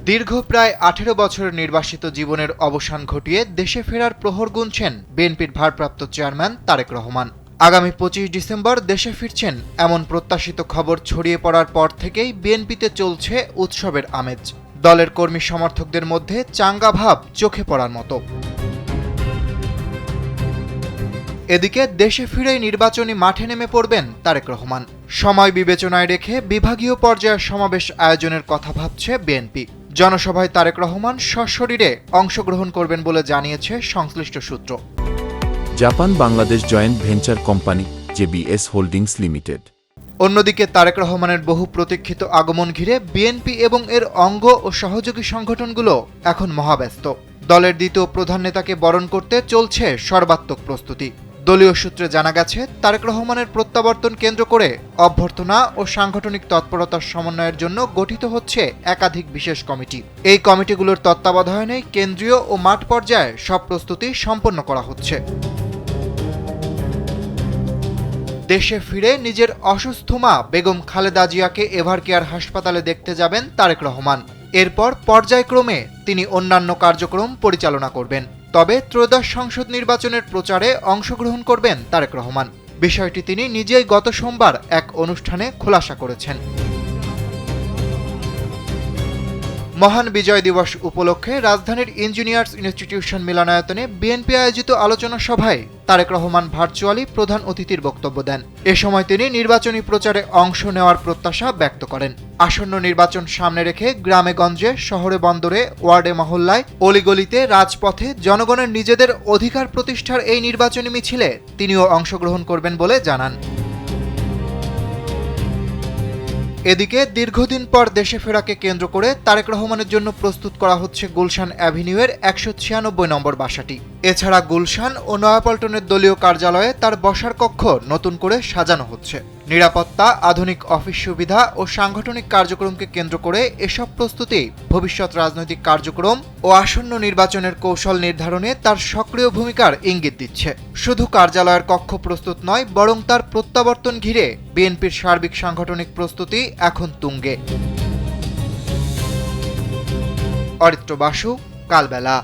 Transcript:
দীর্ঘ প্রায় ১৮ বছরের নির্বাসিত জীবনের অবসান ঘটিয়ে দেশে ফেরার প্রহর গুনছেন বিএনপির ভারপ্রাপ্ত চেয়ারম্যান তারেক রহমান। আগামী ২৫ ডিসেম্বর দেশে ফিরছেন এমন প্রত্যাশিত খবর ছড়িয়ে পড়ার পর থেকেই বিএনপিতে চলছে উৎসবের আমেজ। দলের কর্মী সমর্থকদের মধ্যে চাঙ্গা ভাব চোখে পড়ার মতো। এদিকে দেশে ফিরেই নির্বাচনী মাঠে নেমে পড়বেন তারেক রহমান। সময় বিবেচনায় রেখে বিভাগীয় পর্যায়ের সমাবেশ আয়োজনের কথা ভাবছে বিএনপি। জনসভায় তারেক রহমান সশরীরে অংশগ্রহণ করবেন বলে জানিয়েছে সংশ্লিষ্ট সূত্র। Japan Bangladesh joint venture company JBS holdings limited. অন্যদিকে তারেক রহমানের বহু প্রতীক্ষিত আগমন ঘিরে বিএনপি এবং এর অঙ্গ ও সহযোগী সংগঠনগুলো এখন মহাব্যস্ত। দলের দ্বিতীয় প্রধান নেতাকে বরণ করতে চলছে সর্বাত্মক প্রস্তুতি। দলীয় সূত্রে জানা গেছে, তারেক রহমানের প্রত্যাবর্তন কেন্দ্র করে অভ্যর্থনা ও সাংগঠনিক তৎপরতার সমন্বয়ের জন্য গঠিত হচ্ছে একাধিক বিশেষ কমিটি। এই কমিটিগুলোর তত্ত্বাবধানে কেন্দ্রীয় ও মাঠ পর্যায়ে সব প্রস্তুতি সম্পন্ন করা হচ্ছে। দেশে ফিরে নিজের অসুস্থ মা বেগম খালেদা জিয়াকে এভারকেয়ার হাসপাতালে দেখতে যাবেন তারেক রহমান। এরপর পর্যায়ক্রমে তিনি অন্যান্য কার্যক্রম পরিচালনা করবেন। তবে ত্রয়োদশ সংসদ নির্বাচনের প্রচারে অংশগ্রহণ করবেন তারেক রহমান। বিষয়টি তিনি নিজেই গত সোমবার এক অনুষ্ঠানে খোলাসা করেছেন। মহান বিজয় দিবস উপলক্ষে রাজধানীর ইঞ্জিনিয়ার্স ইনস্টিটিউশন মিলনায়তনে বিএনপি আয়োজিত আলোচনা সভায় তারেক রহমান ভার্চুয়ালি প্রধান অতিথির বক্তব্য দেন। এ সময় তিনি নির্বাচনী প্রচারে অংশ নেওয়ার প্রত্যাশা ব্যক্ত করেন। আসন্ন নির্বাচন সামনে রেখে গ্রামে গঞ্জে, শহরে বন্দরে, ওয়ার্ডে মহল্লায়, অলিগলিতে, রাজপথে জনগণের নিজেদের অধিকার প্রতিষ্ঠার এই নির্বাচনী মিছিলে তিনিও অংশগ্রহণ করবেন বলে জানান। এদিকে দীর্ঘদিন পর দেশে ফেরাকে কেন্দ্র করে তারেক রহমানের জন্য প্রস্তুত করা হচ্ছে গুলশান অ্যাভিনিউয়ের ১৯৬ নম্বর বাসাটি। এছাড়া গুলশান ও নয়াপল্টনের দলীয় কার্যালয়ে তার বসার কক্ষ নতুন করে সাজানো হচ্ছে। নিরাপত্তা, আধুনিক অফিস সুবিধা ও সাংগঠনিক কার্যক্রমকে কেন্দ্র করে এসব প্রস্তুতি ভবিষ্যৎ রাজনৈতিক কার্যক্রম ও আসন্ন নির্বাচনের কৌশল নির্ধারণে তার সক্রিয় ভূমিকার ইঙ্গিত দিচ্ছে। শুধু কার্যালয়ের কক্ষ প্রস্তুত নয়, বরং তার প্রত্যাবর্তন ঘিরে বিএনপির সার্বিক সাংগঠনিক প্রস্তুতি এখন তুঙ্গে। অরিত্র বাসু, কালবেলা।